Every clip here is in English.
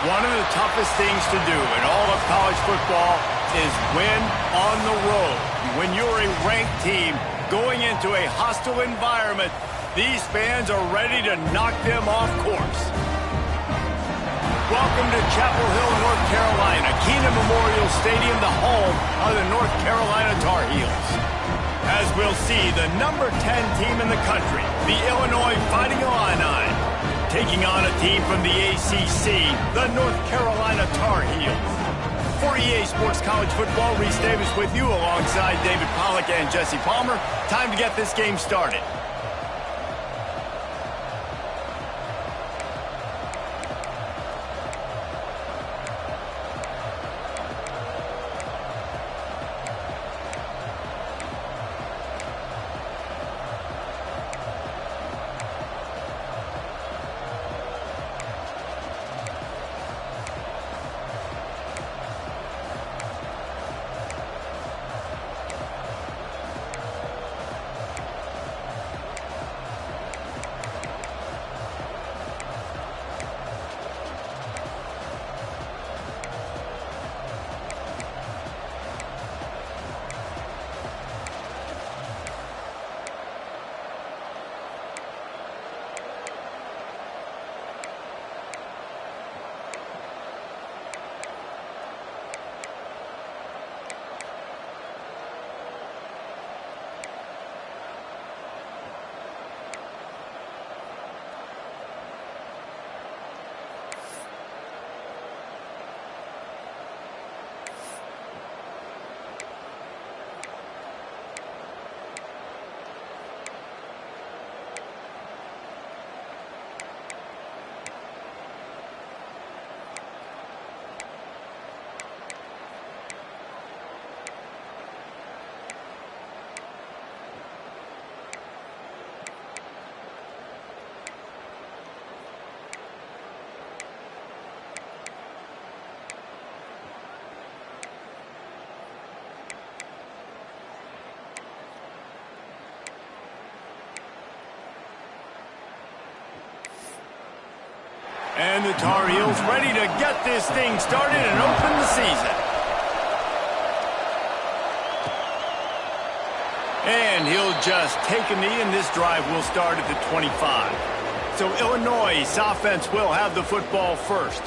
One of the toughest things to do in all of college football is win on the road. When you're a ranked team going into a hostile environment, these fans are ready to knock them off course. Welcome to Chapel Hill, North Carolina, Kenan Memorial Stadium, the home of the North Carolina Tar Heels. As we'll see, the number 10 team in the country, the Illinois Fighting Illini, taking on a team from the ACC, the North Carolina Tar Heels. For EA Sports College Football, Reese Davis with you alongside David Pollack and Jesse Palmer. Time to get this game started. And the Tar Heels ready to get this thing started and open the season. And he'll just take a knee, and this drive will start at the 25. So Illinois' offense will have the football first.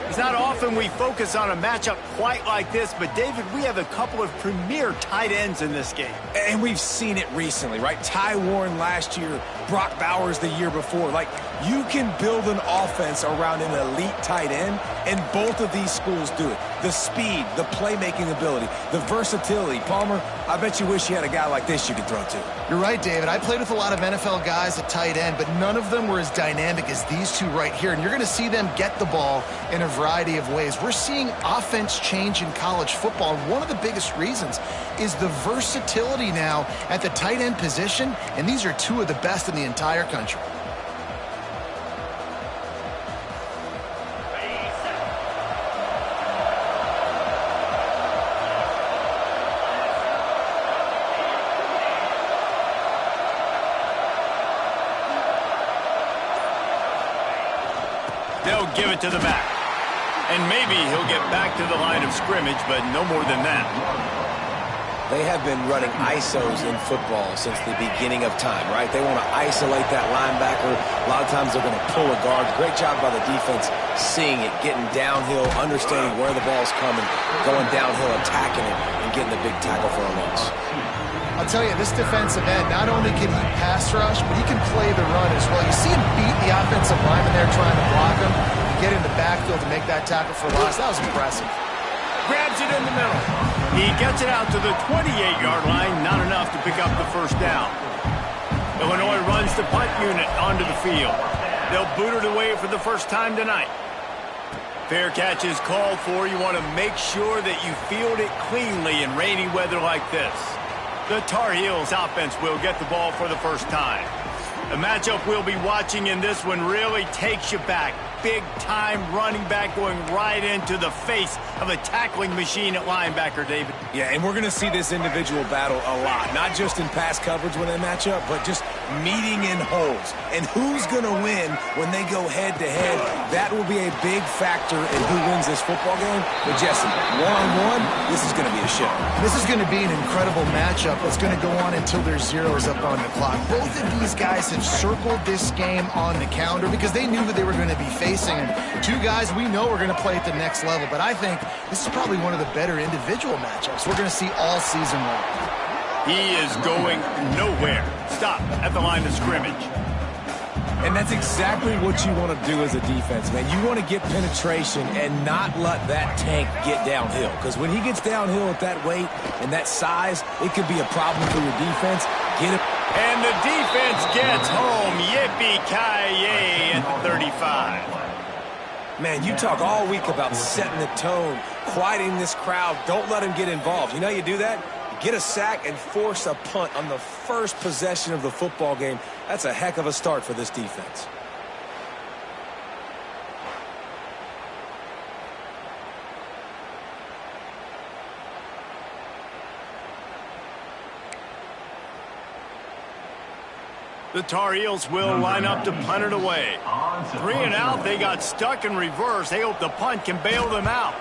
It's not often we focus on a matchup quite like this, but David, we have a couple of premier tight ends in this game. And we've seen it recently, right? Ty Warren last year, Brock Bowers the year before. Like, you can build an offense around an elite tight end, and both of these schools do it. The speed, the playmaking ability, the versatility. Palmer, I bet you wish you had a guy like this you could throw to. You're right, David. I played with a lot of NFL guys at tight end, but none of them were as dynamic as these two right here. And you're going to see them get the ball in a variety of ways. We're seeing offense change in college football, and one of the biggest reasons is the versatility now at the tight end position, and these are two of the best in the entire country. They'll give it to the back. And maybe he'll get back to the line of scrimmage, but no more than that. They have been running ISOs in football since the beginning of time, right? They want to isolate that linebacker. A lot of times they're going to pull a guard. Great job by the defense seeing it, getting downhill, understanding where the ball's coming, going downhill, attacking it, and getting the big tackle for a loss. I'll tell you, this defensive end, not only can he pass rush, but he can play the run as well. You see him beat the offensive lineman there trying to block him, and get in the backfield to make that tackle for loss. That was impressive. Grabs it in the middle. He gets it out to the 28-yard line, not enough to pick up the first down. Illinois runs the punt unit onto the field. They'll boot it away for the first time tonight. Fair catch is called for. You want to make sure that you field it cleanly in rainy weather like this. The Tar Heels offense will get the ball for the first time. The matchup we'll be watching in this one really takes you back. Big-time running back going right into the face of a tackling machine at linebacker, David. Yeah, and we're going to see this individual battle a lot, not just in pass coverage when they match up, but just meeting in holes. And who's going to win when they go head-to-head? That will be a big factor in who wins this football game. But, Jesse, one-on-one, this is going to be a show. This is going to be an incredible matchup that's going to go on until there's zeros up on the clock. Both of these guys have circled this game on the calendar because they knew who they were going to be facing. And two guys we know are going to play at the next level. But I think this is probably one of the better individual matchups we're going to see all season long. He is going nowhere. Stop at the line of scrimmage. And that's exactly what you want to do as a defense, man. You want to get penetration and not let that tank get downhill. Because when he gets downhill at that weight and that size, it could be a problem for your defense. Get him. And the defense gets home. Yippee-ki-yay at the 35. Man, you talk all week about setting the tone, quieting this crowd. Don't let him get involved. You know how you do that? Get a sack and force a punt on the first possession of the football game. That's a heck of a start for this defense. The Tar Heels will line up to punt it away. 3 and out, they got stuck in reverse. They hope the punt can bail them out.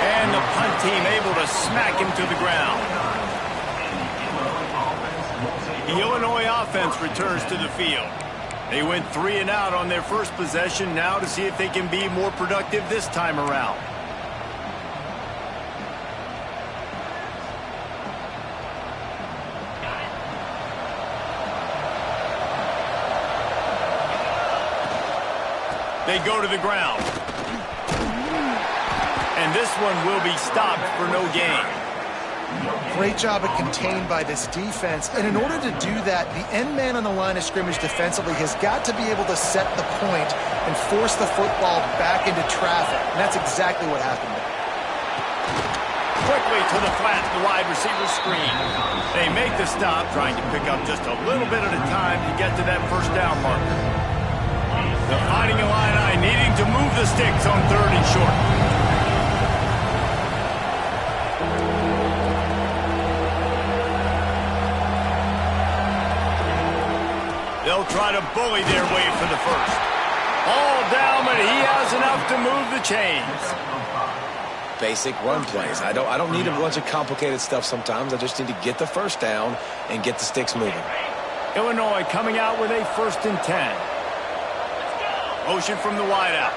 And the punt team able to smack him to the ground. The Illinois offense returns to the field. They went 3 and out on their first possession, now to see if they can be more productive this time around. They go to the ground. And this one will be stopped for no gain. Great job at contained by this defense. And in order to do that, the end man on the line of scrimmage defensively has got to be able to set the point and force the football back into traffic. And that's exactly what happened there. Quickly to the flat, the wide receiver screen. They make the stop, trying to pick up just a little bit at a time to get to that first down marker. The Fighting Illini needing to move the sticks on 3rd and short. They'll try to bully their way for the first. All down, but he has enough to move the chains. Basic run plays. I don't need a bunch of complicated stuff sometimes. I just need to get the first down and get the sticks moving. Illinois coming out with a 1st and 10. Motion from the wideout.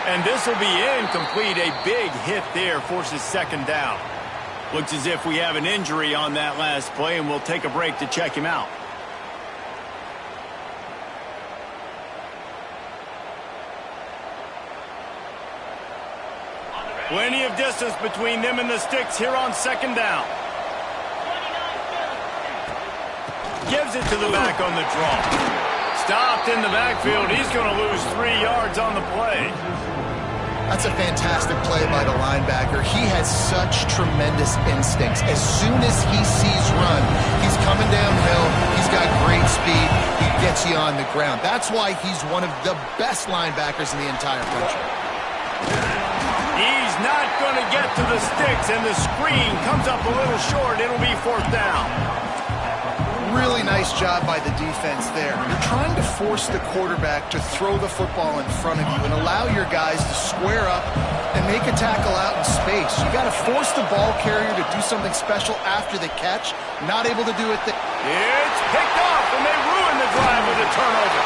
And this will be incomplete. A big hit there forces 2nd down. Looks as if we have an injury on that last play, and we'll take a break to check him out. Plenty of distance between them and the sticks here on 2nd down. Gives it to the back on the draw. Stopped in the backfield. He's going to lose 3 yards on the play. That's a fantastic play by the linebacker. He has such tremendous instincts. As soon as he sees run, he's coming downhill. He's got great speed. He gets you on the ground. That's why he's one of the best linebackers in the entire country. He's not going to get to the sticks, and the screen comes up a little short. It'll be 4th down. Really nice job by the defense there. You're trying to force the quarterback to throw the football in front of you and allow your guys to square up and make a tackle out in space. You got to force the ball carrier to do something special after the catch. Not able to do it. It's picked off, and they ruin the drive with a turnover.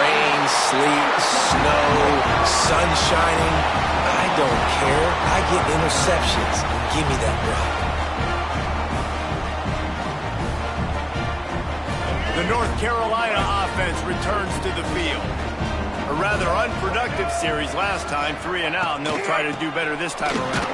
Rain, sleet, snow, sun shining. I don't care. I get interceptions. Give me that rock. The North Carolina offense returns to the field. A rather unproductive series last time, 3 and out, and they'll try to do better this time around.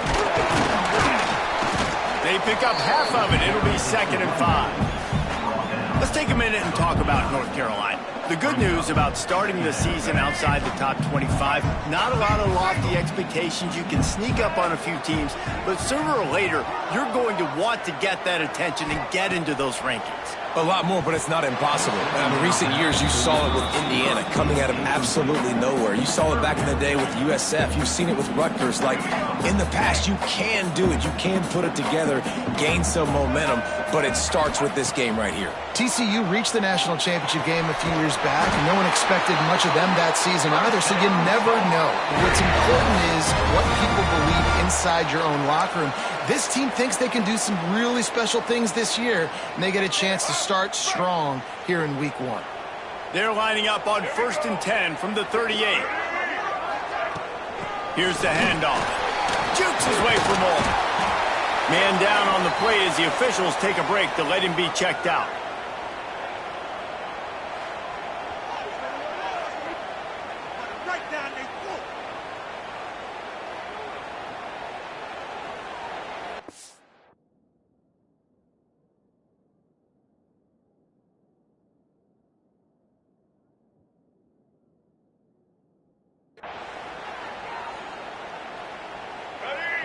They pick up half of it. It'll be 2nd and 5. Let's take a minute and talk about North Carolina. The good news about starting the season outside the top 25, not a lot of lofty expectations. You can sneak up on a few teams, but sooner or later, you're going to want to get that attention and get into those rankings. A lot more, but it's not impossible. In recent years, you saw it with Indiana coming out of absolutely nowhere. You saw it back in the day with USF. You've seen it with Rutgers. Like, in the past, you can do it. You can put it together, gain some momentum, but it starts with this game right here. TCU reached the national championship game a few years back, and no one expected much of them that season either, so you never know. What's important is what people believe inside your own locker room. This team thinks they can do some really special things this year, and they get a chance to start strong here in week 1. They're lining up on 1st and 10 from the 38. Here's the handoff. Jukes his way for more. Man down on the play as the officials take a break to let him be checked out.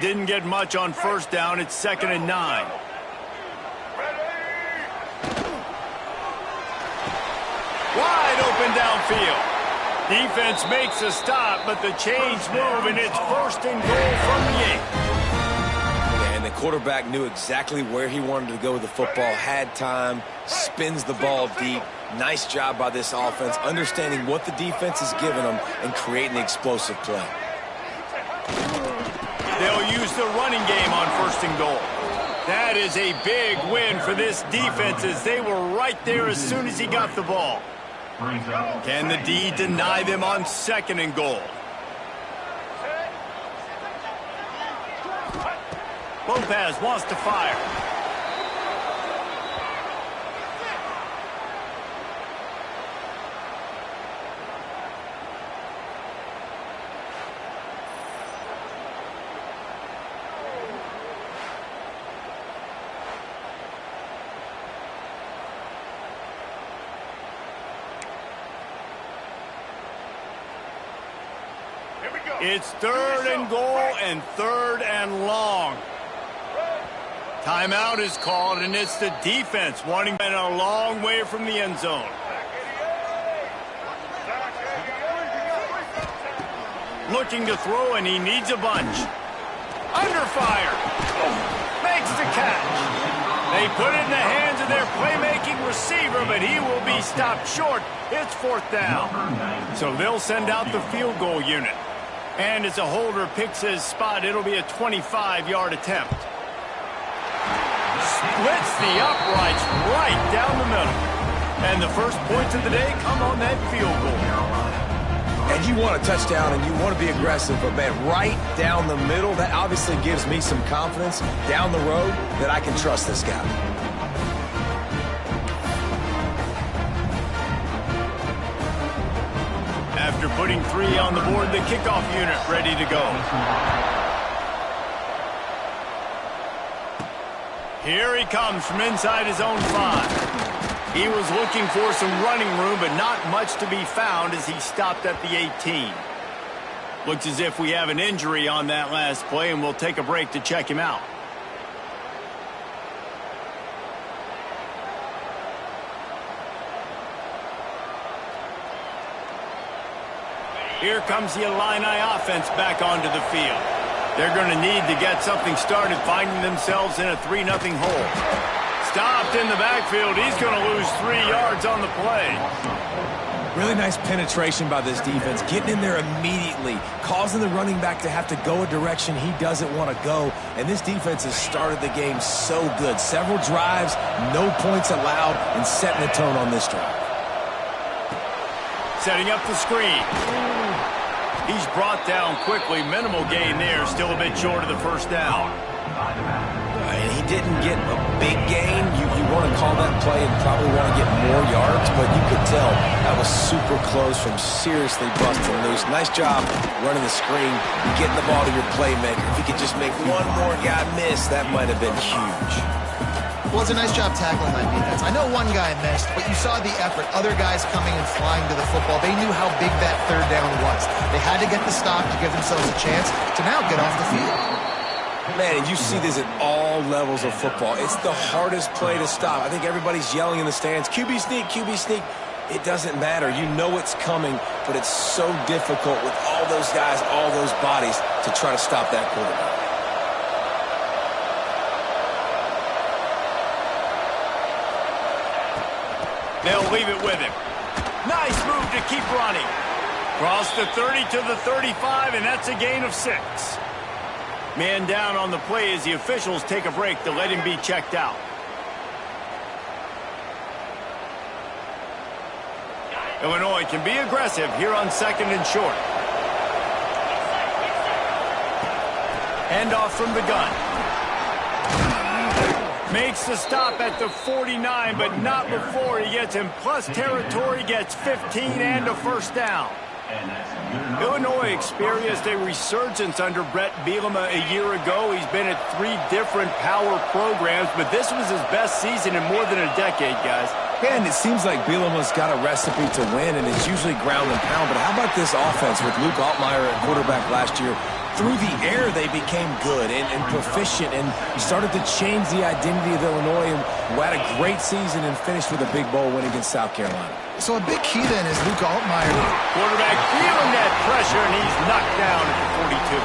Didn't get much on 1st down. It's 2nd and 9. Wide open downfield. Defense makes a stop, but the chains move, and it's 1st and goal from the 8. And the quarterback knew exactly where he wanted to go with the football, had time, spins the ball deep. Nice job by this offense, understanding what the defense is giving them and creating the explosive play. They'll use the running game on 1st and goal. That is a big win for this defense as they were right there as soon as he got the ball. Can the D deny them on 2nd and goal? Lopez wants to fire. It's 3rd and goal and 3rd and long. Timeout is called, and it's the defense wanting to get a long way from the end zone. Looking to throw, and he needs a bunch. Under fire. Makes the catch. They put it in the hands of their playmaking receiver, but he will be stopped short. It's 4th down. So they'll send out the field goal unit. And as a holder picks his spot, it'll be a 25-yard attempt. Splits the uprights right down the middle. And the first points of the day come on that field goal. And you want a touchdown and you want to be aggressive, but man, right down the middle, that obviously gives me some confidence down the road that I can trust this guy. After putting 3 on the board, the kickoff unit ready to go. Here he comes from inside his own 5. He was looking for some running room, but not much to be found as he stopped at the 18. Looks as if we have an injury on that last play, and we'll take a break to check him out. Here comes the Illini offense back onto the field. They're going to need to get something started, finding themselves in a 3-0 hole. Stopped in the backfield. He's going to lose 3 yards on the play. Really nice penetration by this defense, getting in there immediately, causing the running back to have to go a direction he doesn't want to go. And this defense has started the game so good. Several drives, no points allowed, and setting the tone on this drive. Setting up the screen. He's brought down quickly. Minimal gain there. Still a bit short of the 1st down. And he didn't get a big gain. You want to call that play and probably want to get more yards, but you could tell that was super close from seriously busting loose. Nice job running the screen, getting the ball to your playmaker. If he could just make one more guy miss, that might have been huge. Well, it's a nice job tackling that defense. I know one guy missed, but you saw the effort. Other guys coming and flying to the football. They knew how big that 3rd down was. They had to get the stop to give themselves a chance to now get off the field. Man, and you see this at all levels of football. It's the hardest play to stop. I think everybody's yelling in the stands, QB sneak, QB sneak. It doesn't matter. You know it's coming, but it's so difficult with all those guys, all those bodies to try to stop that quarterback. They'll leave it with him. Nice move to keep running. Cross the 30 to the 35, and that's a gain of 6. Man down on the play as the officials take a break to let him be checked out. Illinois can be aggressive here on 2nd and short. Handoff from the gun. Makes the stop at the 49, but not before he gets in plus territory, gets 15 and a first down. Illinois experienced a resurgence under Brett Bielema a year ago. He's been at 3 different power programs, but this was his best season in more than a decade, guys. And it seems like Bielema's got a recipe to win, and it's usually ground and pound. But how about this offense with Luke Altmaier at quarterback last year? Through the air, they became good and proficient and started to change the identity of Illinois, and who had a great season and finished with a big bowl win against South Carolina. So a big key then is Luke Altmaier. Quarterback feeling that pressure, and he's knocked down at the 42.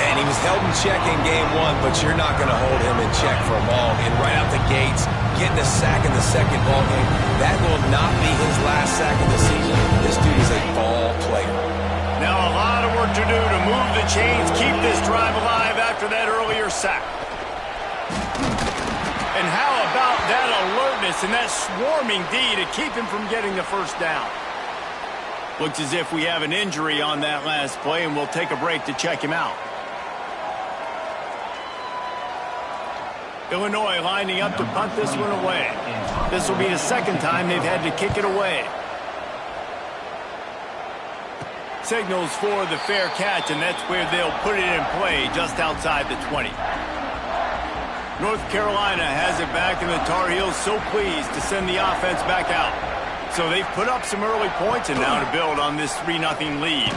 And he was held in check in game 1, but you're not going to hold him in check for long. And right out the gates, getting a sack in the second ball game, that will not be his last sack of the season. This dude is a ball player. Now a lot of work to do to move the chains, keep this drive alive after that earlier sack. And how about that alertness and that swarming D to keep him from getting the first down? Looks as if we have an injury on that last play, and we'll take a break to check him out. Illinois lining up to punt this one away. This will be the second time they've had to kick it away. Signals for the fair catch, and that's where they'll put it in play just outside the 20. North Carolina has it back, and the Tar Heels so pleased to send the offense back out. So they've put up some early points, and now to build on this 3-0 lead.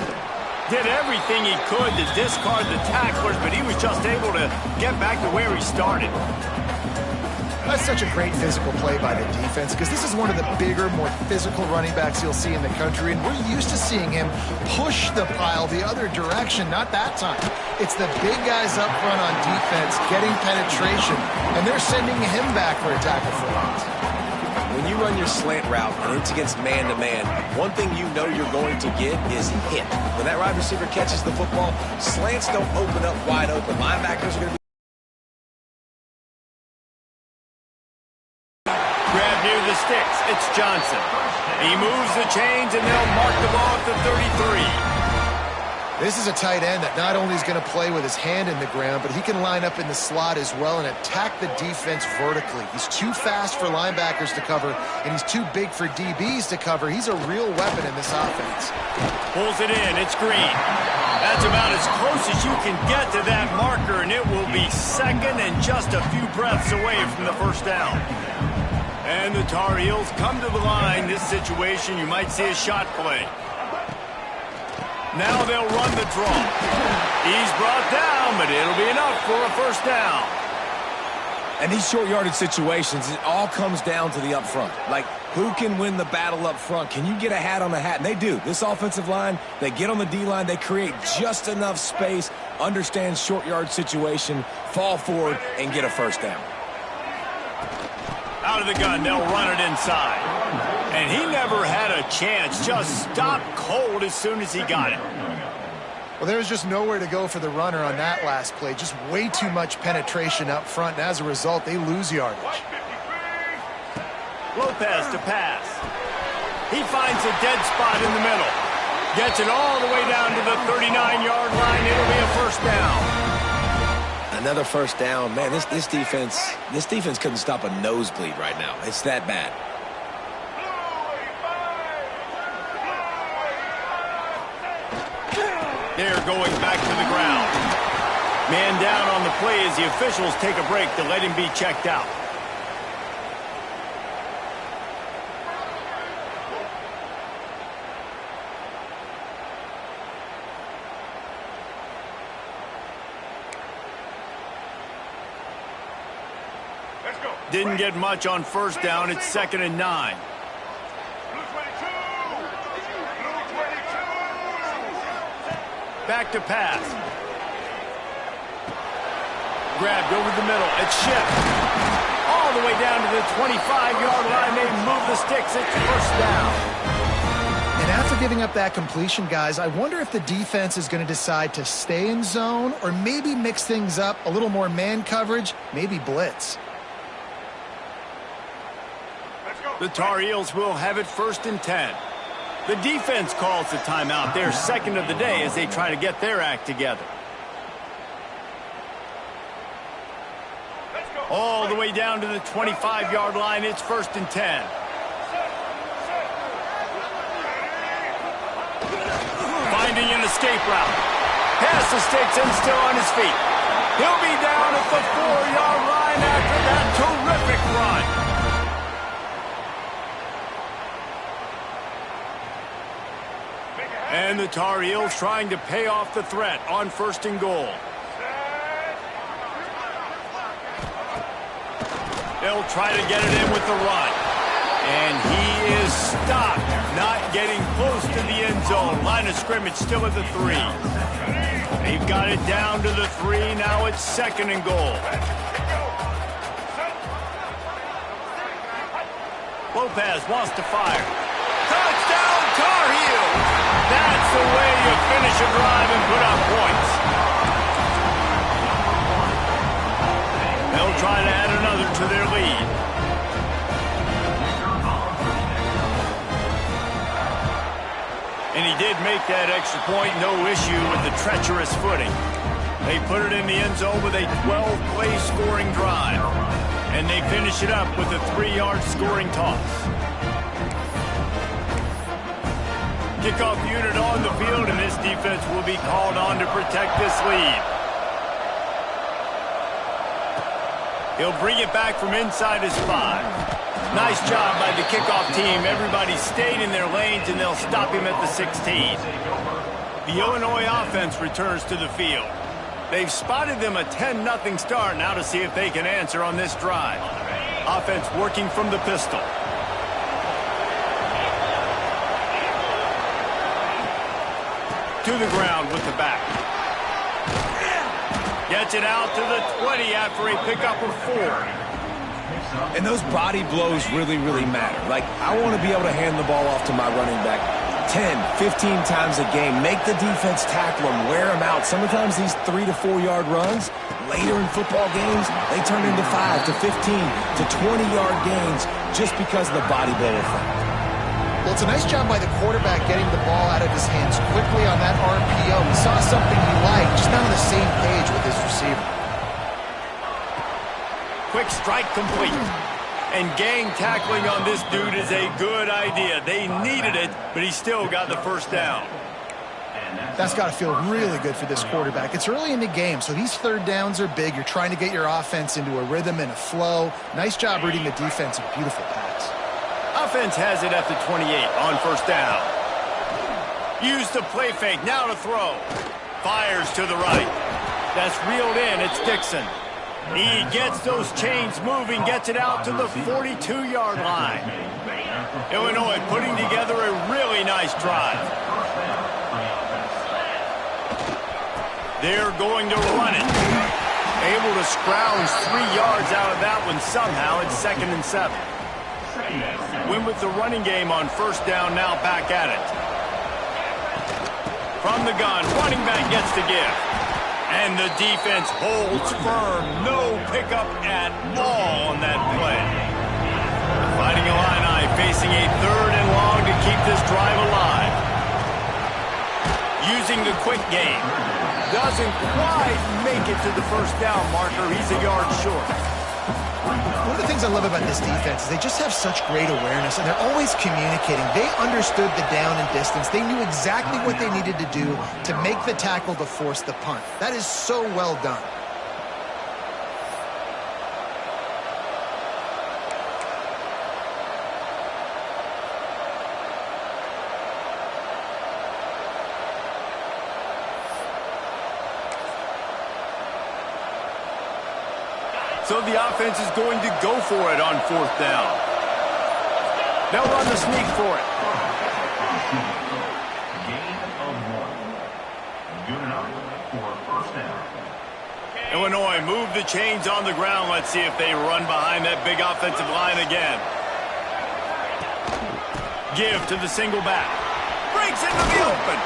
Did everything he could to discard the tacklers, but he was just able to get back to where he started. That's such a great physical play by the defense, because this is one of the bigger, more physical running backs you'll see in the country, and we're used to seeing him push the pile the other direction. Not that time. It's the big guys up front on defense getting penetration, and they're sending him back for a tackle for loss. When you run your slant route and it's against man-to-man, one thing you know you're going to get is hit. When that wide receiver catches the football, slants don't open up wide open. Linebackers are going to be near the sticks. It's Johnson. He moves the chains, and they'll mark the ball at the 33. This is a tight end that not only is going to play with his hand in the ground, but he can line up in the slot as well and attack the defense vertically. He's too fast for linebackers to cover, and he's too big for DBs to cover. He's a real weapon in this offense. Pulls it in. It's Green. That's about as close as you can get to that marker, and it will be second and just a few breaths away from the first down. And the Tar Heels come to the line. This situation, you might see a shot play. Now they'll run the draw. He's brought down, but it'll be enough for a first down. And these short yardage situations, it all comes down to the up front. Like, who can win the battle up front? Can you get a hat on the hat? And they do. This offensive line, they get on the D-line, they create just enough space, understand short yard situation, fall forward, and get a first down. Out of the gun, they'll run it inside. And he never had a chance, just stopped cold as soon as he got it. Well, there was just nowhere to go for the runner on that last play. Just way too much penetration up front, and as a result, they lose yardage. Lopez to pass. He finds a dead spot in the middle. Gets it all the way down to the 39-yard line. It'll be a first down. Another first down. Man, this defense couldn't stop a nosebleed right now. It's that bad. They're going back to the ground. Man down on the play as the officials take a break to let him be checked out. Didn't get much on first down. It's 2nd and 9. Back to pass. Grabbed over the middle. It's Schiff. All the way down to the 25-yard line. They move the sticks. It's first down. And after giving up that completion, guys, I wonder if the defense is going to decide to stay in zone or maybe mix things up, a little more man coverage, maybe blitz. The Tar Heels will have it 1st and 10. The defense calls the timeout. Their 2nd of the day as they try to get their act together. All the way down to the 25-yard line. It's 1st and 10. Finding an escape route. Past the sticks and still on his feet. He'll be down at the 4-yard line after that terrific run. And the Tar Heels trying to pay off the threat on 1st and goal. They'll try to get it in with the run. And he is stopped, not getting close to the end zone. Line of scrimmage still at the 3. They've got it down to the 3. Now it's 2nd and goal. Lopez wants to fire. Touchdown, Tar Heels! That's the way you finish a drive and put up points. They'll try to add another to their lead. And he did make that extra point, no issue with the treacherous footing. They put it in the end zone with a 12-play scoring drive. And they finish it up with a 3-yard scoring toss. Kickoff unit on the field, and this defense will be called on to protect this lead. He'll bring it back from inside his 5. Nice job by the kickoff team. Everybody stayed in their lanes, and they'll stop him at the 16. The Illinois offense returns to the field. They've spotted them a 10-0 start now to see if they can answer on this drive. Offense working from the pistol. To the ground with the back. Gets it out to the 20 after a pickup of 4. And those body blows really, really matter. Like, I want to be able to hand the ball off to my running back 10, 15 times a game. Make the defense tackle them, wear them out. Sometimes these 3 to 4 yard runs, later in football games, they turn into 5 to 15 to 20-yard gains just because of the body blow effect. Well, it's a nice job by the quarterback getting the ball out of his hands quickly on that RPO. He saw something he liked, just not on the same page with his receiver. Quick strike complete. And gang tackling on this dude is a good idea. They needed it, but he still got the first down. That's got to feel really good for this quarterback. It's early in the game, so these 3rd downs are big. You're trying to get your offense into a rhythm and a flow. Nice job reading the defense. A beautiful pass. Offense has it at the 28 on 1st down. Use the play fake, now to throw. Fires to the right. That's reeled in, it's Dixon. He gets those chains moving, gets it out to the 42-yard line. Illinois putting together a really nice drive. They're going to run it. Able to scrounge 3 yards out of that one somehow. It's 2nd and 7. Win with the running game on 1st down, now back at it. From the gun, running back gets the give. And the defense holds firm. No pickup at all on that play. The Fighting Illini facing a 3rd and long to keep this drive alive. Using the quick game. Doesn't quite make it to the 1st down marker. He's a yard short. One of the things I love about this defense is they just have such great awareness, and they're always communicating. They understood the down and distance. They knew exactly what they needed to do to make the tackle to force the punt. That is so well done. So the offense is going to go for it on 4th down. They'll run the sneak for it. Gain of 1. Good enough for 1st down. Illinois move the chains on the ground. Let's see if they run behind that big offensive line again. Give to the single back. Breaks into the open.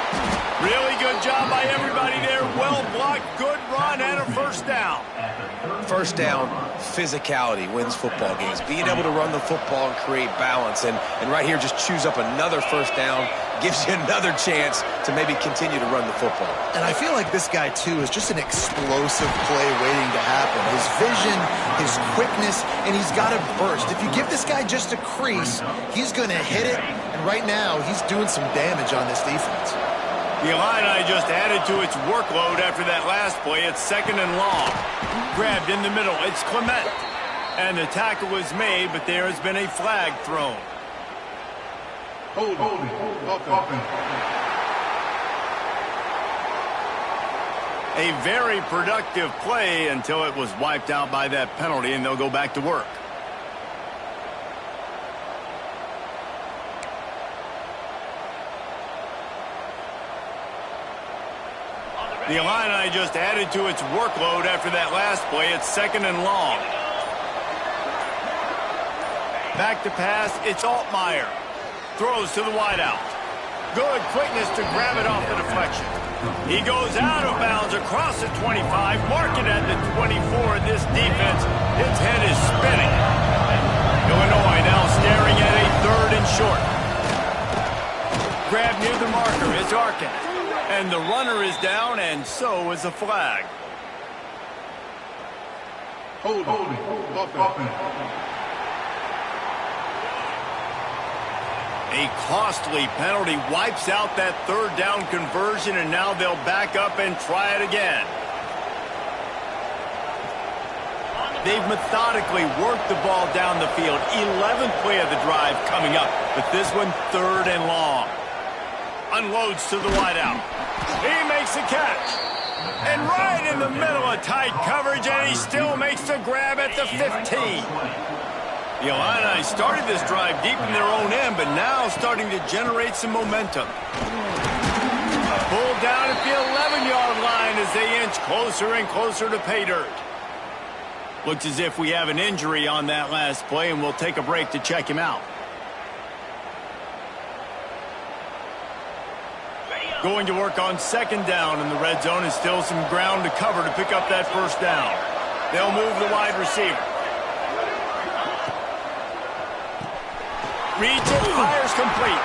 Really good job by everybody there. Well blocked, good run, and a 1st down. 1st down, physicality wins football games. Being able to run the football and create balance. And right here, just choose up another 1st down. Gives you another chance to maybe continue to run the football. And I feel like this guy, too, is just an explosive play waiting to happen. His vision, his quickness, and he's got a burst. If you give this guy just a crease, he's going to hit it. And right now, he's doing some damage on this defense. The Illini just added to its workload after that last play. It's 2nd and long. Grabbed in the middle. It's Clement. And the tackle is made, but there has been a flag thrown. Holding. A very productive play until it was wiped out by that penalty, and they'll go back to work. The Illini just added to its workload after that last play. It's 2nd and long. Back to pass. It's Altmaier. Throws to the wideout. Good quickness to grab it off the deflection. He goes out of bounds across the 25. Mark it at the 24. This defense, its head is spinning. Illinois now staring at a 3rd and short. Grab near the marker. It's Arkin. And the runner is down, and so is a flag. Holding. A costly penalty wipes out that 3rd down conversion, and now they'll back up and try it again. They've methodically worked the ball down the field. 11th play of the drive coming up, but this one 3rd and long. Unloads to the wideout. He makes the catch. And right in the middle of tight coverage, and he still makes the grab at the 15. The Illini started this drive deep in their own end, but now starting to generate some momentum. Pulled down at the 11-yard line as they inch closer and closer to pay dirt. Looks as if we have an injury on that last play, and we'll take a break to check him out. Going to work on 2nd down, and the red zone is still some ground to cover to pick up that 1st down. They'll move the wide receiver. Reads it, fires complete.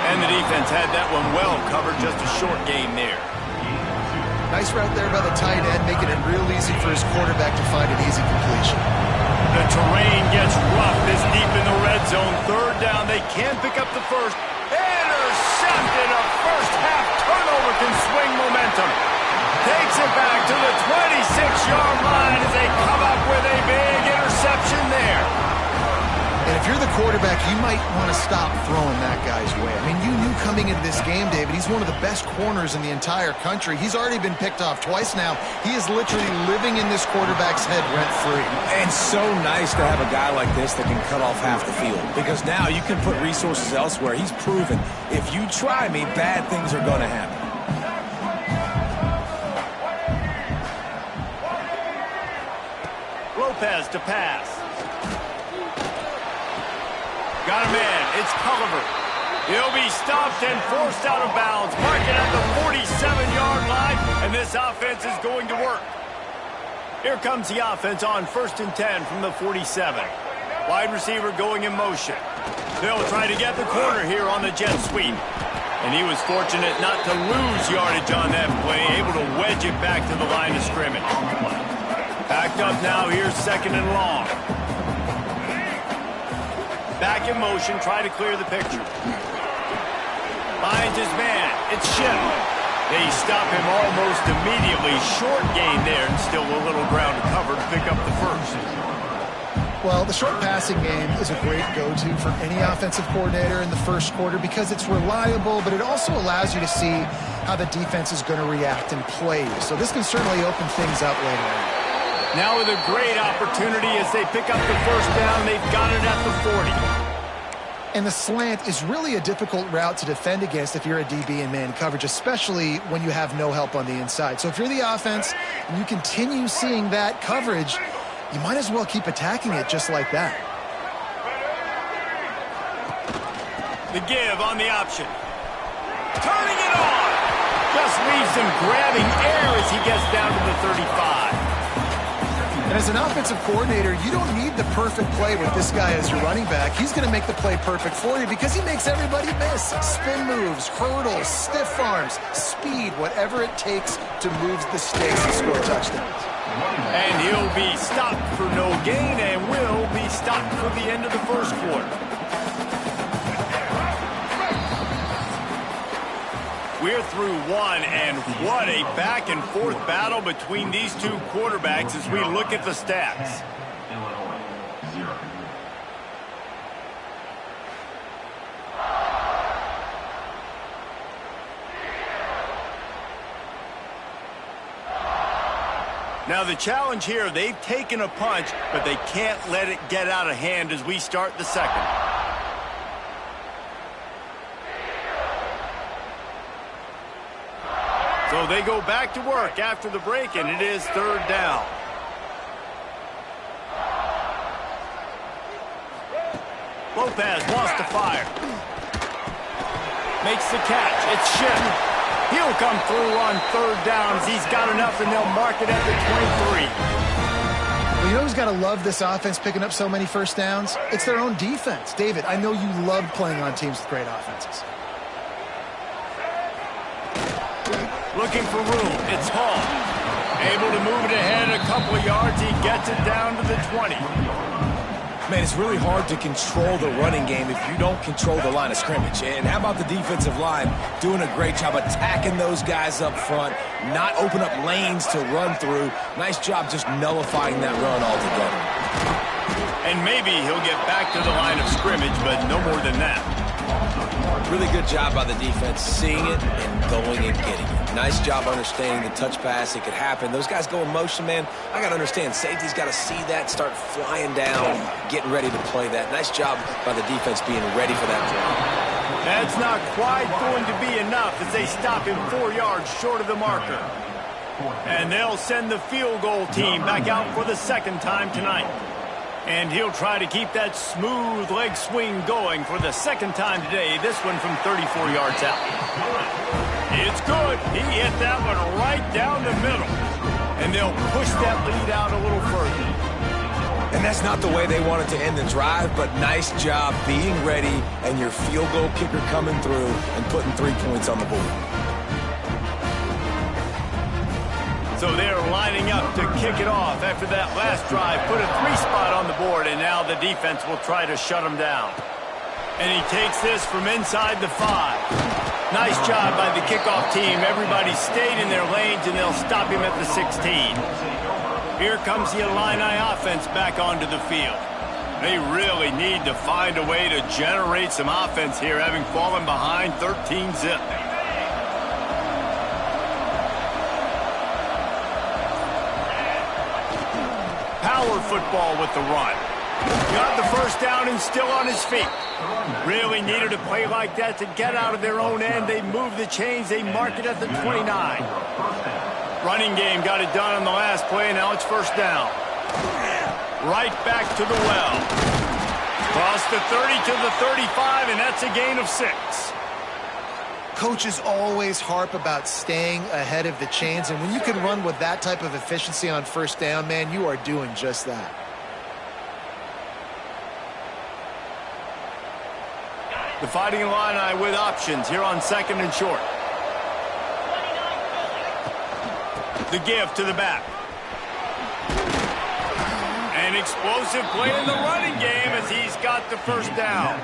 And the defense had that one well covered, just a short gain there. Nice route there by the tight end, making it real easy for his quarterback to find an easy completion. The terrain gets rough this deep in the red zone. 3rd down, they can pick up the 1st. Intercepted, a first-half turnover can swing momentum. Takes it back to the 26-yard line as they come up with a big interception there. And if you're the quarterback, you might want to stop throwing that guy's way. I mean, you knew coming into this game, David, he's one of the best corners in the entire country. He's already been picked off twice now. He is literally living in this quarterback's head rent-free. And so nice to have a guy like this that can cut off half the field. Because now you can put resources elsewhere. He's proven, if you try me, bad things are going to happen. Lopez to pass. Got a man. It's Culliver. He'll be stopped and forced out of bounds. Mark it at the 47-yard line, and this offense is going to work. Here comes the offense on 1st and 10 from the 47. Wide receiver going in motion. They'll try to get the corner here on the jet sweep. And he was fortunate not to lose yardage on that play, able to wedge it back to the line of scrimmage. Backed up now, here's 2nd and long. Back in motion, try to clear the picture. Finds his man. It's Schiff. They stop him almost immediately. Short gain there, and still a little ground to cover to pick up the 1st. Well, the short passing game is a great go-to for any offensive coordinator in the 1st quarter because it's reliable, but it also allows you to see how the defense is going to react and play. So this can certainly open things up later on. Now with a great opportunity as they pick up the first down. They've got it at the 40. And the slant is really a difficult route to defend against if you're a DB in man coverage, especially when you have no help on the inside. So if you're the offense and you continue seeing that coverage, you might as well keep attacking it just like that. The give on the option. Turning it on. Just leaves him grabbing air as he gets down to the 35. And as an offensive coordinator, you don't need the perfect play with this guy as your running back. He's going to make the play perfect for you because he makes everybody miss. Spin moves, hurdles, stiff arms, speed, whatever it takes to move the stakes and score touchdowns. And he'll be stopped for no gain and will be stopped for the end of the first quarter. We're through one, and what a back-and-forth battle between these two quarterbacks as we look at the stats. Illinois, 0. Now the challenge here, they've taken a punch, but they can't let it get out of hand as we start the second. So they go back to work after the break, and it is third down. Lopez wants to fire. Makes the catch. It's Shin. He'll come through on third down as he's got enough, and they'll mark it at the 23. Well, you know who's got to love this offense picking up so many first downs? It's their own defense. David, I know you love playing on teams with great offenses. Looking for room. It's Hall. Able to move it ahead a couple of yards. He gets it down to the 20. Man, it's really hard to control the running game if you don't control the line of scrimmage. And how about the defensive line doing a great job attacking those guys up front, not open up lanes to run through. Nice job just nullifying that run altogether. And maybe he'll get back to the line of scrimmage, but no more than that. Really good job by the defense, seeing it and going and getting it. Nice job understanding the touch pass. It could happen. Those guys go in motion, man. I got to understand, safety's got to see that, start flying down, getting ready to play that. Nice job by the defense being ready for that play. That's not quite going to be enough as they stop him 4 yards short of the marker. And they'll send the field goal team back out for the second time tonight. And he'll try to keep that smooth leg swing going for the second time today. This one from 34 yards out. It's good. He hit that one right down the middle. And they'll push that lead out a little further. And that's not the way they wanted to end the drive, but nice job being ready and your field goal kicker coming through and putting 3 points on the board. So they're lining up to kick it off after that last drive. Put a 3-spot on the board, and now the defense will try to shut him down. And he takes this from inside the 5. Nice job by the kickoff team. Everybody stayed in their lanes, and they'll stop him at the 16. Here comes the Illini offense back onto the field. They really need to find a way to generate some offense here, having fallen behind 13-zip. Power football with the run. Got the first down and still on his feet. Really needed a play like that to get out of their own end. They move the chains. They mark it at the 29. Running game got it done on the last play. Now it's first down. Right back to the well. Cross the 30 to the 35, and that's a gain of 6. Coaches always harp about staying ahead of the chains, and when you can run with that type of efficiency on first down, man, you are doing just that. The Fighting Illini with options here on second and short. The give to the back. An explosive play in the running game as he's got the first down.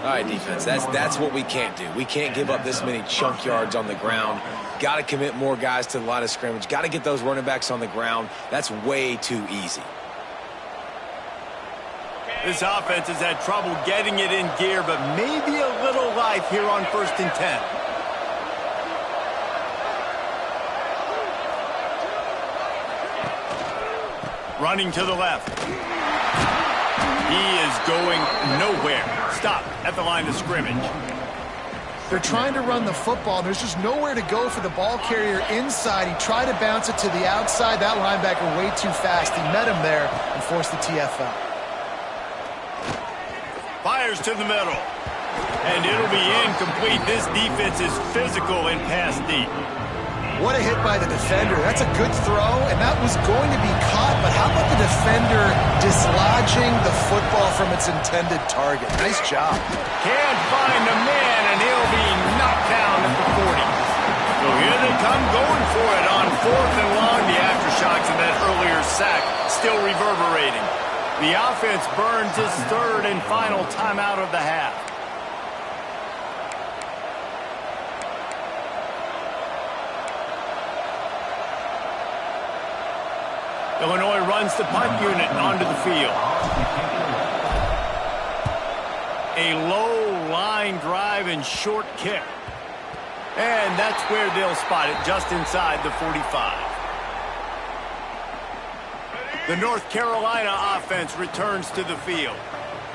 All right, defense, that's what we can't do. We can't give up this many chunk yards on the ground. Got to commit more guys to the line of scrimmage. Got to get those running backs on the ground. That's way too easy. This offense has had trouble getting it in gear, but maybe a little life here on 1st and 10. Running to the left. He is going nowhere. Stop at the line of scrimmage. They're trying to run the football. There's just nowhere to go for the ball carrier inside. He tried to bounce it to the outside. That linebacker way too fast. He met him there and forced the TFL. Fires to the middle. And it'll be incomplete. This defense is physical in pass deep. What a hit by the defender. That's a good throw, and that was going to be caught, but how about the defender dislodging the football from its intended target? Nice job. Can't find a man, and he'll be knocked down at the 40. So here they come going for it on 4th and long. The aftershocks of that earlier sack still reverberating. The offense burns its 3rd and final timeout of the half. Illinois runs the punt unit onto the field. A low line drive and short kick. And that's where they'll spot it, just inside the 45. The North Carolina offense returns to the field.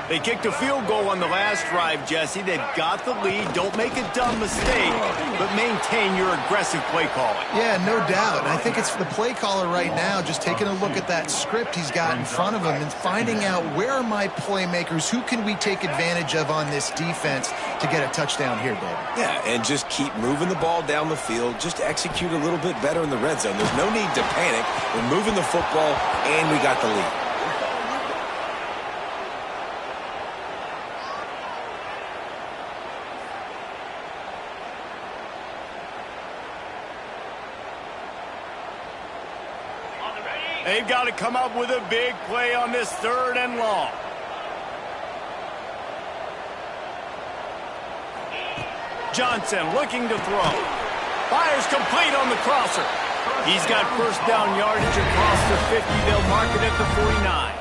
They kicked a field goal on the last drive, Jesse. They've got the lead. Don't make a dumb mistake, but maintain your aggressive play calling. Yeah, no doubt. And I think it's the play caller right now just taking a look at that script he's got in front of him and finding out where are my playmakers, who can we take advantage of on this defense to get a touchdown here, David. Yeah, and just keep moving the ball down the field. Just execute a little bit better in the red zone. There's no need to panic. We're moving the football, and we got the lead. They've got to come up with a big play on this 3rd and long. Johnson looking to throw. Fires complete on the crosser. He's got first down yardage across the 50. They'll mark it at the 49.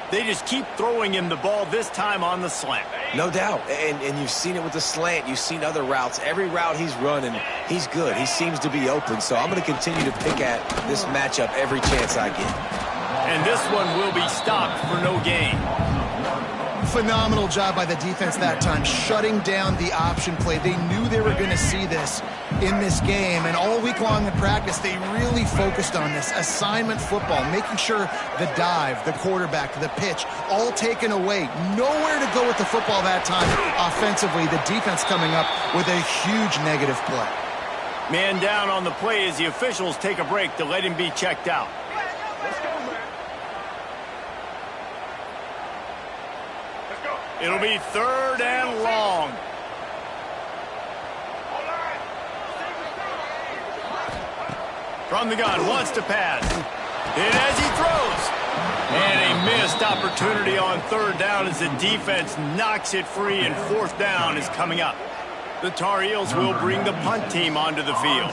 They just keep throwing him the ball, this time on the slant. No doubt. And you've seen it with the slant. You've seen other routes. Every route he's running, he's good. He seems to be open. So I'm going to continue to pick at this matchup every chance I get. And this one will be stopped for no gain. Phenomenal job by the defense that time, shutting down the option play. They knew they were going to see this in this game, and all week long in practice, they really focused on this assignment football, making sure the dive, the quarterback, the pitch, all taken away. Nowhere to go with the football that time offensively. The defense coming up with a huge negative play. Man down on the play as the officials take a break to let him be checked out. It'll be 3rd and long. From the gun, wants to pass. And as he throws. And a missed opportunity on 3rd down as the defense knocks it free, and 4th down is coming up. The Tar Heels will bring the punt team onto the field.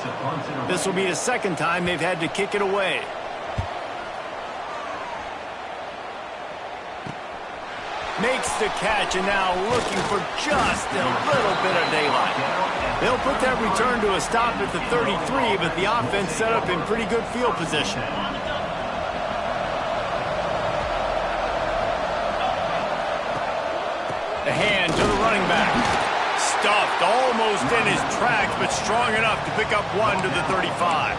This will be the 2nd time they've had to kick it away. Makes the catch, and now looking for just a little bit of daylight. They'll put that return to a stop at the 33, but the offense set up in pretty good field position. The hand to the running back. Stuffed almost in his tracks, but strong enough to pick up 1 to the 35.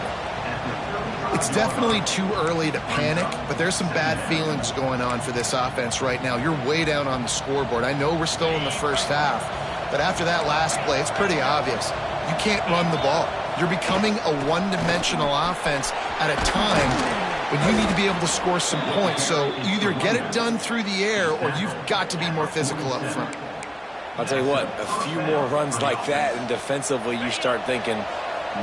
It's definitely too early to panic, but there's some bad feelings going on for this offense right now. You're way down on the scoreboard. I know we're still in the first half, but after that last play, it's pretty obvious. You can't run the ball. You're becoming a one-dimensional offense at a time when you need to be able to score some points. So either get it done through the air or you've got to be more physical up front. I'll tell you what, a few more runs like that, and defensively you start thinking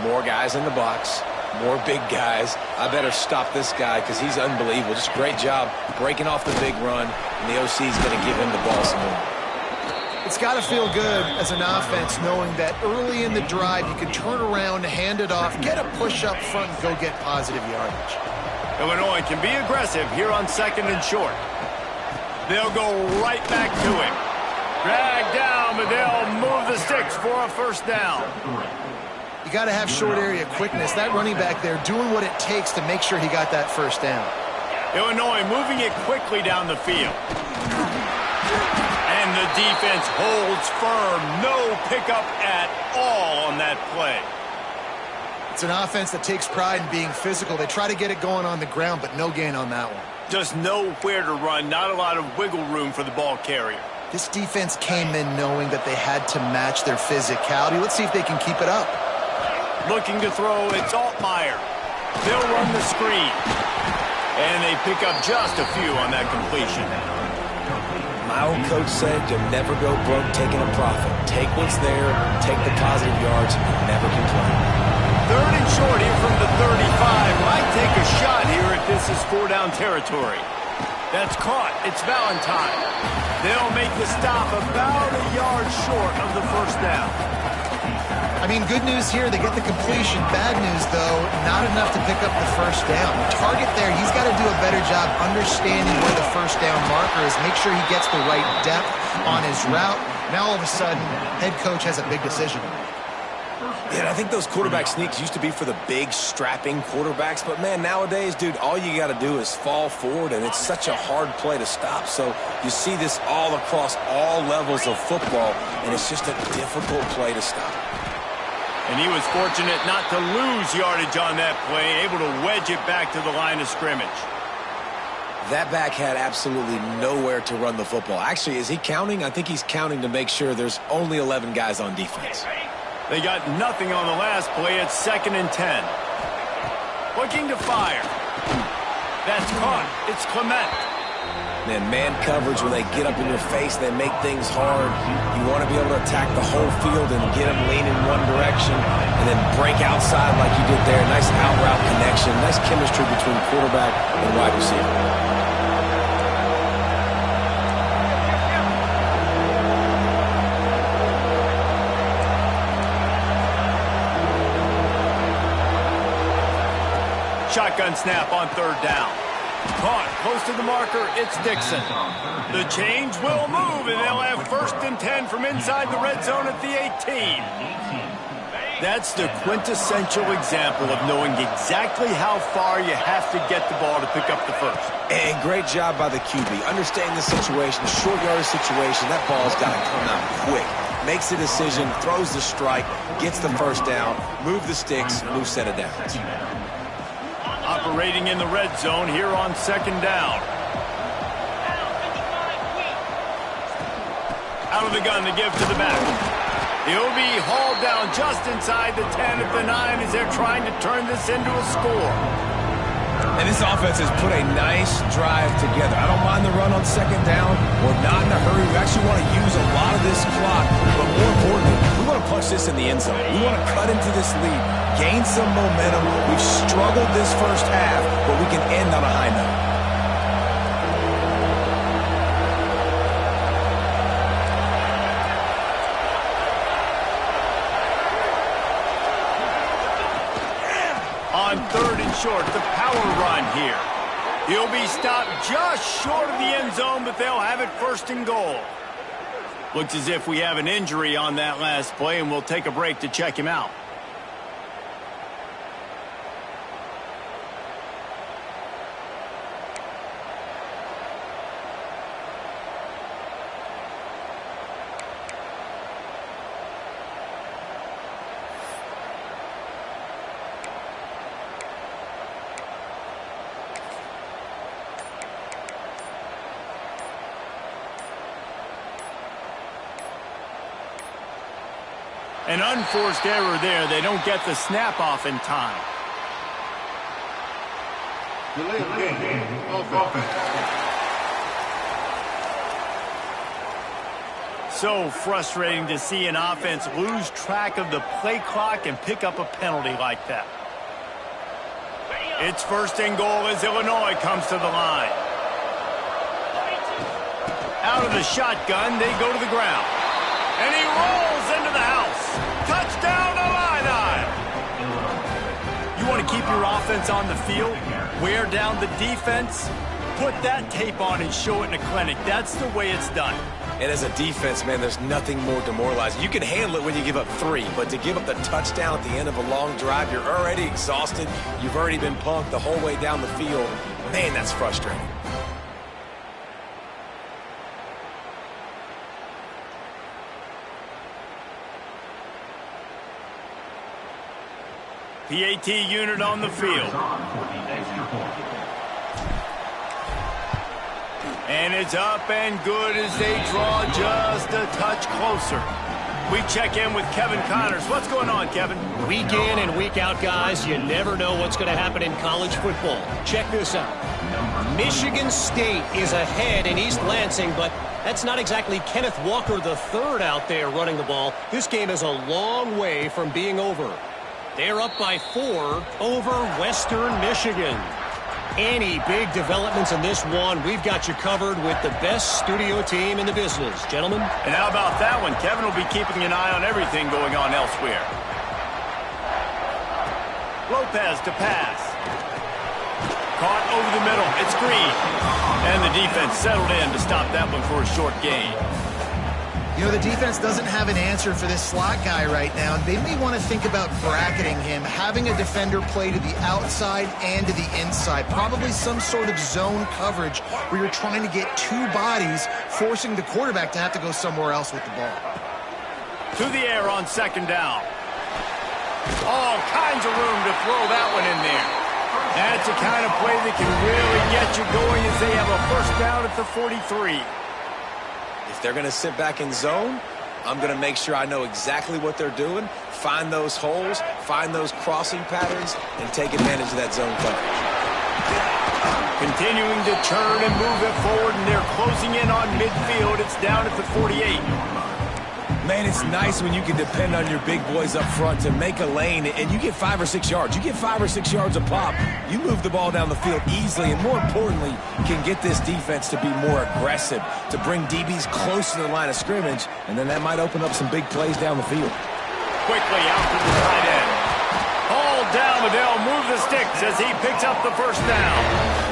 more guys in the box, more big guys. I better stop this guy because he's unbelievable. Just a great job breaking off the big run, and the OC is going to give him the ball some more. It's got to feel good as an offense knowing that early in the drive you can turn around, hand it off, get a push up front, and go get positive yardage. Illinois can be aggressive here on 2nd and short. They'll go right back to him. Dragged down, but they'll move the sticks for a 1st down. You got to have short area quickness. That running back there doing what it takes to make sure he got that 1st down. Illinois moving it quickly down the field. And the defense holds firm. No pickup at all on that play. It's an offense that takes pride in being physical. They try to get it going on the ground, but no gain on that one. Just nowhere to run. Not a lot of wiggle room for the ball carrier. This defense came in knowing that they had to match their physicality. Let's see if they can keep it up. Looking to throw, it's Altmaier. They'll run the screen. And they pick up just a few on that completion. My old coach said you'll never go broke taking a profit. Take what's there, take the positive yards, and never complain. 3rd and short here from the 35. Might take a shot here if this is 4-down territory. That's caught. It's Valentine. They'll make the stop about a yard short of the first down. I mean, good news here, they get the completion. Bad news, though, not enough to pick up the first down. The target there, he's got to do a better job understanding where the first down marker is, make sure he gets the right depth on his route. Now, all of a sudden, head coach has a big decision. Yeah, I think those quarterback sneaks used to be for the big, strapping quarterbacks. But, man, nowadays, dude, all you got to do is fall forward, and it's such a hard play to stop. So you see this all across all levels of football, and it's just a difficult play to stop. And he was fortunate not to lose yardage on that play, able to wedge it back to the line of scrimmage. That back had absolutely nowhere to run the football. Actually, is he counting? I think he's counting to make sure there's only 11 guys on defense. They got nothing on the last play. It's 2nd and 10. Looking to fire. That's caught. It's Clement. Man coverage, when they get up in your face, they make things hard. You want to be able to attack the whole field and get them leaning one direction and then break outside like you did there. Nice out route connection. Nice chemistry between quarterback and wide receiver. Shotgun snap on 3rd down. Caught close to the marker, it's Dixon. The change will move, and they'll have 1st and 10 from inside the red zone at the 18. That's the quintessential example of knowing exactly how far you have to get the ball to pick up the first. And great job by the QB. Understanding the situation, short yardage situation, that ball's got to come out quick. Makes a decision, throws the strike, gets the first down, move the sticks, new set of downs. Operating in the red zone here on 2nd down. Out of the gun to give to the back. He'll be hauled down just inside the 10 at the 9 as they're trying to turn this into a score. And this offense has put a nice drive together. I don't mind the run on 2nd down. We're not in a hurry. We actually want to use a lot of this clock. But more importantly, we want to punch this in the end zone. We want to cut into this lead, gain some momentum. We've struggled this first half, but we can end on a high note. On 3rd and short, the power run here. He'll be stopped just short of the end zone, but they'll have it 1st and goal. Looks as if we have an injury on that last play, and we'll take a break to check him out. An unforced error there. They don't get the snap off in time. So frustrating to see an offense lose track of the play clock and pick up a penalty like that. It's 1st and goal as Illinois comes to the line. Out of the shotgun, they go to the ground. And he rolls into the house. Touchdown, Illini! You want to keep your offense on the field, wear down the defense, put that tape on and show it in a clinic. That's the way it's done. And as a defense, man, there's nothing more demoralizing. You can handle it when you give up 3, but to give up the touchdown at the end of a long drive, you're already exhausted. You've already been punked the whole way down the field. Man, that's frustrating. PAT unit on the field. And it's up and good as they draw just a touch closer. We check in with Kevin Connors. What's going on, Kevin? Week in and week out, guys, you never know what's going to happen in college football. Check this out. Michigan State is ahead in East Lansing, but that's not exactly Kenneth Walker III out there running the ball. This game is a long way from being over. They're up by 4 over Western Michigan. Any big developments in this one, we've got you covered with the best studio team in the business. Gentlemen? And how about that one? Kevin will be keeping an eye on everything going on elsewhere. Lopez to pass. Caught over the middle. It's Green. And the defense settled in to stop that one for a short gain. You know, the defense doesn't have an answer for this slot guy right now. They may want to think about bracketing him, having a defender play to the outside and to the inside. Probably some sort of zone coverage where you're trying to get 2 bodies, forcing the quarterback to have to go somewhere else with the ball. To the air on second down. All kinds of room to throw that one in there. That's the kind of play that can really get you going as they have a first down at the 43. If they're going to sit back in zone, I'm going to make sure I know exactly what they're doing, find those holes, find those crossing patterns, and take advantage of that zone coverage. Continuing to turn and move it forward, and they're closing in on midfield. It's down at the 48. Man, it's nice when you can depend on your big boys up front to make a lane, and you get 5 or 6 yards. You get 5 or 6 yards a pop. You move the ball down the field easily, and more importantly, can get this defense to be more aggressive, to bring DBs close to the line of scrimmage, and then that might open up some big plays down the field. Quickly out to the tight end. All down, but they'll move the sticks as he picks up the first down.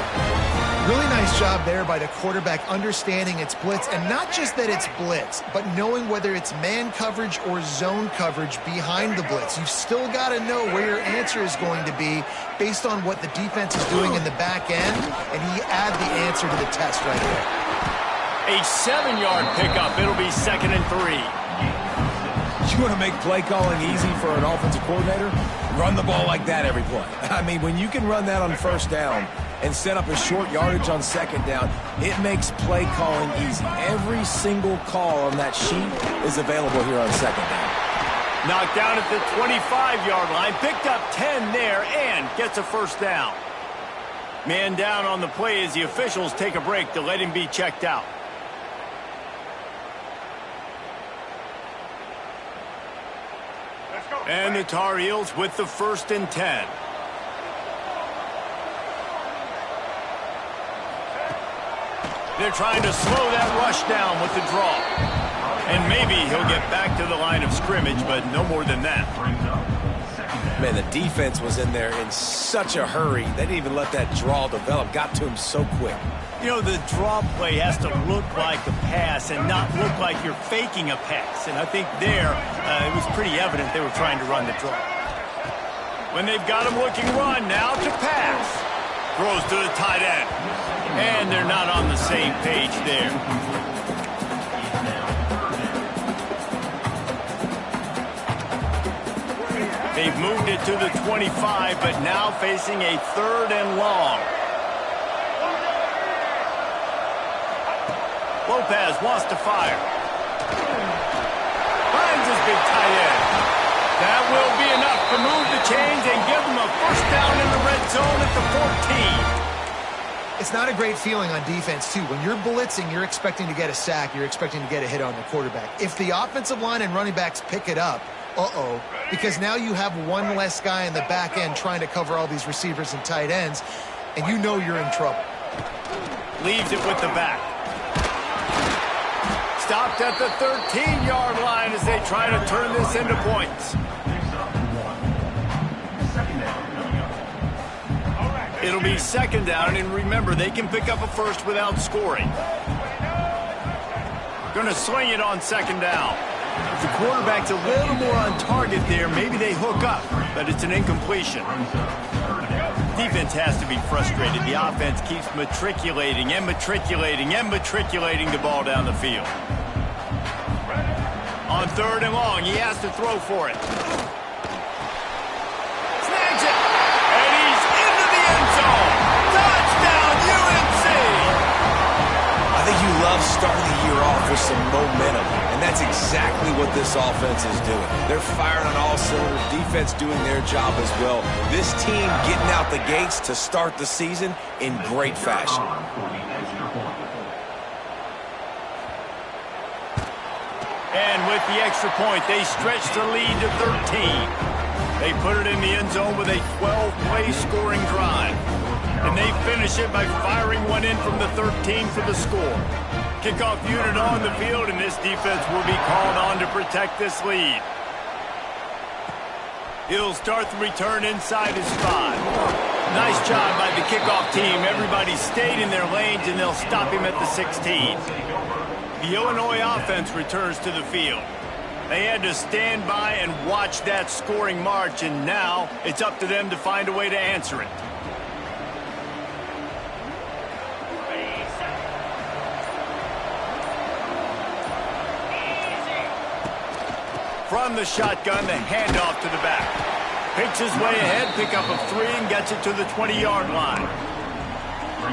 Really nice job there by the quarterback understanding it's blitz, and not just that it's blitz, but knowing whether it's man coverage or zone coverage behind the blitz. You've still got to know where your answer is going to be based on what the defense is doing in the back end, and he add the answer to the test right there. A 7-yard pickup. It'll be 2nd and 3. You want to make play calling easy for an offensive coordinator? Run the ball like that every play. I mean, when you can run that on first down and set up a short yardage on second down, it makes play calling easy. Every single call on that sheet is available here on second down. Knocked down at the 25-yard line, picked up 10 there, and gets a first down. Man down on the play as the officials take a break to let him be checked out. And the Tar Heels with the 1st and 10. They're trying to slow that rush down with the draw. And maybe he'll get back to the line of scrimmage, but no more than that. Man, the defense was in there in such a hurry. They didn't even let that draw develop. Got to him so quick. You know, the draw play has to look like a pass and not look like you're faking a pass. And I think there, it was pretty evident they were trying to run the draw. When they've got him looking run, now to pass. Throws to the tight end. And they're not on the same page there. They've moved it to the 25, but now facing a 3rd and long. Lopez wants to fire. Finds his big tight end. That will be enough to move the chains and give them a first down in the red zone at the 14. It's not a great feeling on defense, too. When you're blitzing, you're expecting to get a sack. You're expecting to get a hit on the quarterback. If the offensive line and running backs pick it up, because now you have one less guy in the back end trying to cover all these receivers and tight ends, and you know you're in trouble. Leaves it with the back. Stopped at the 13-yard line as they try to turn this into points. It'll be 2nd down, and remember, they can pick up a first without scoring. Going to swing it on 2nd down. If the quarterback's a little more on target there, maybe they hook up, but it's an incompletion. defense has to be frustrated. The offense keeps matriculating and matriculating and matriculating the ball down the field. On 3rd and long, he has to throw for it. Snags it. And he's into the end zone. Touchdown, UNC! I think you love starting the year off with some momentum, and that's exactly what this offense is doing. They're firing on all cylinders, defense doing their job as well. This team getting out the gates to start the season in great fashion. And with the extra point, they stretch the lead to 13. They put it in the end zone with a 12-play scoring drive. And they finish it by firing one in from the 13 for the score. Kickoff unit on the field, and this defense will be called on to protect this lead. He'll start the return inside his 5. Nice job by the kickoff team. Everybody stayed in their lanes, and they'll stop him at the 16. The Illinois offense returns to the field. They had to stand by and watch that scoring march, and now it's up to them to find a way to answer it. From the shotgun, the handoff to the back. Picks his way ahead, pick up of 3, and gets it to the 20-yard line.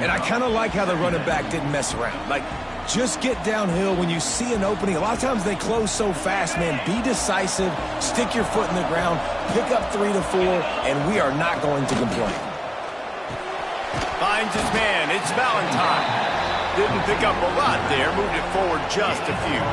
And I kind of like how the running back didn't mess around. Like, just get downhill when you see an opening. A lot of times they close so fast, man. Be decisive, stick your foot in the ground, pick up 3 to 4, and we are not going to complain. Finds his man. It's Valentine. Didn't pick up a lot there. Moved it forward just a few.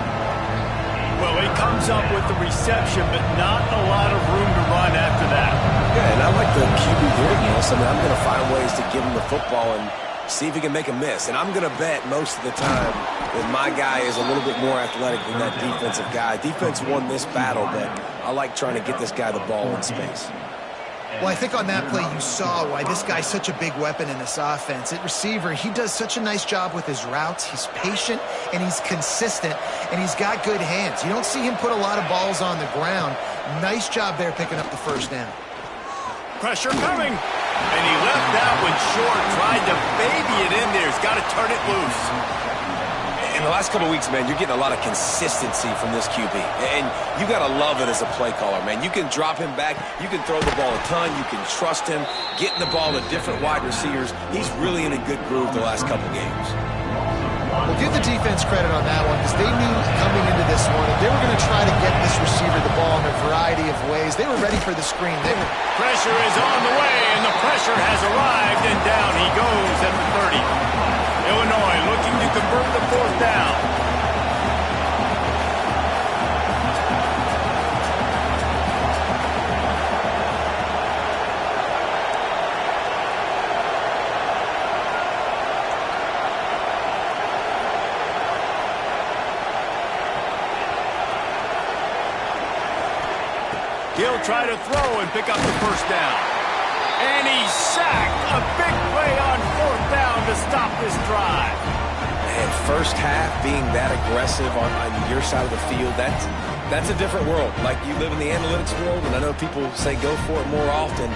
Well, he comes up with the reception, but not a lot of room to run after that. Yeah, and I like the QB greatness. I mean, I'm going to find ways to give him the football and see if he can make a miss. And I'm going to bet most of the time that my guy is a little bit more athletic than that defensive guy. Defense won this battle, but I like trying to get this guy the ball in space. Well, I think on that play you saw why this guy's such a big weapon in this offense. At receiver, he does such a nice job with his routes. He's patient, and he's consistent, and he's got good hands. You don't see him put a lot of balls on the ground. Nice job there picking up the first down. Pressure coming. And he left that one short, tried to baby it in there. He's got to turn it loose. In the last couple of weeks, man, you're getting a lot of consistency from this QB. And you got to love it as a play caller, man. You can drop him back. You can throw the ball a ton. You can trust him, getting the ball to different wide receivers. He's really in a good groove the last couple games. Well, give the defense credit on that one because they knew coming into this one that they were going to try to get this receiver the ball in a variety of ways. They were ready for the screen. Pressure is on the way, and the pressure has arrived, and down he goes at the 30. Illinois looking to convert the 4th down. He'll try to throw and pick up the first down. And he's sacked. A big play on 4th down to stop this drive. And first half being that aggressive on your side of the field, that's a different world. Like, you live in the analytics world, and I know people say go for it more often.